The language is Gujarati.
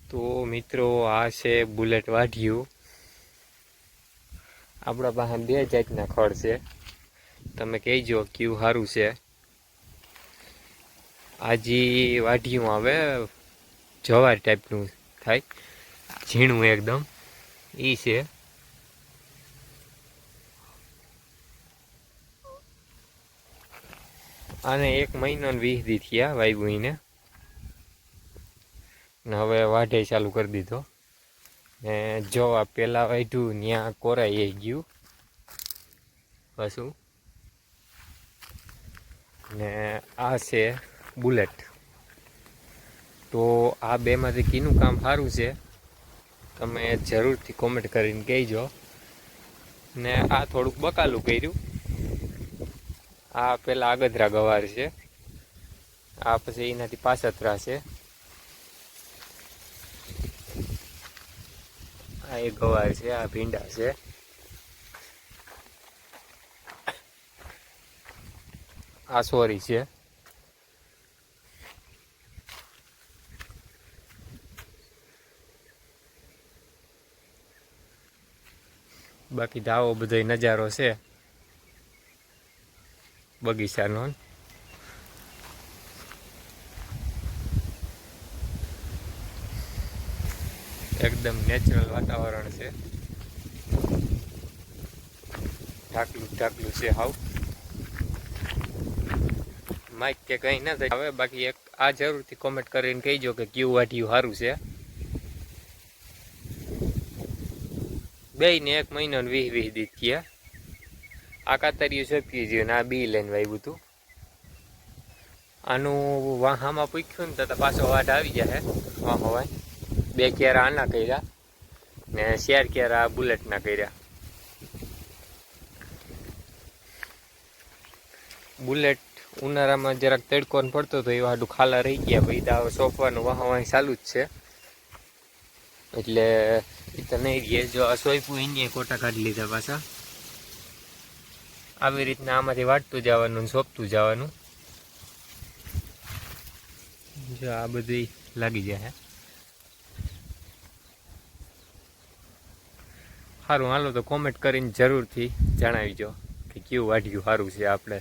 તો મિત્રો આ છે બુલેટ વાઢિયું. આપણા પાસે બે જાતના ખડ છે, તમે કહેજો કયું સારું છે. આજી વાઢિયું આવે જવાર ટાઈપનું થાય, ઝીણું એકદમ ઈ છે. આને 1 મહિનો ને 20 દી થયા વાવ્યું ને હવે વાઢે ચાલુ કરી દીધો. ને જો આ પેલા વાઢ્યું ત્યાં કોરાઈ ગયું પાછું. ને આ છે બુલેટ. તો આ બેમાંથી કીનું કામ સારું છે તમે જરૂરથી કોમેન્ટ કરીને કહેજો. ને આ થોડુંક બકાલું કર્યું. આ પેલા આગધરા ગવાર છે, આ પછી એનાથી પાછતરા છે. આ એક ગવાર છે, આ ભીંડા છે. આ સોરી છે. બાકી તો આવો બધો નજારો છે બગીચાનો. એકદમ નેચરલ વાતાવરણ છે, ઢાકલું છે હાવ. માઇક કે કંઈ ના થાય હવે. બાકી એક આ જરૂરથી કોમેન્ટ કરીને કહેજો કે કયું વાઢિયું સારું છે. બેયને 1 મહિનો ને 20 દી થયા. આ કાતરિયું સપકી ગયું ને આ બી લઈને વાવ્યું હતું. આનું વાહામાં પૂછ્યું ને તો પાછો વાઢ આવી જાય વાહ. 2 ક્યારા આના કર્યા ને 4 ક્યારા આ બુલેટના કર્યા. બુલેટ ઉનાળામાં જરાક તડકો ને પડતો તો એ વાડું ખાલા રહી ગયા. પછી તો સોંપવાનું વાહ ચાલુ જ છે, એટલે એ તો નહીં રહે. જો આ સોંપ્યું એને કોટા કાઢી લીધા પાછા. આવી રીતના આમાંથી વાટતું જવાનું ને સોંપતું જવાનું. જો આ બધું લાગી જાય. સારું, હાલો તો કોમેન્ટ કરીને જરૂરથી જણાવીજો કે કયું વાઢિયું સારું છે આપણે.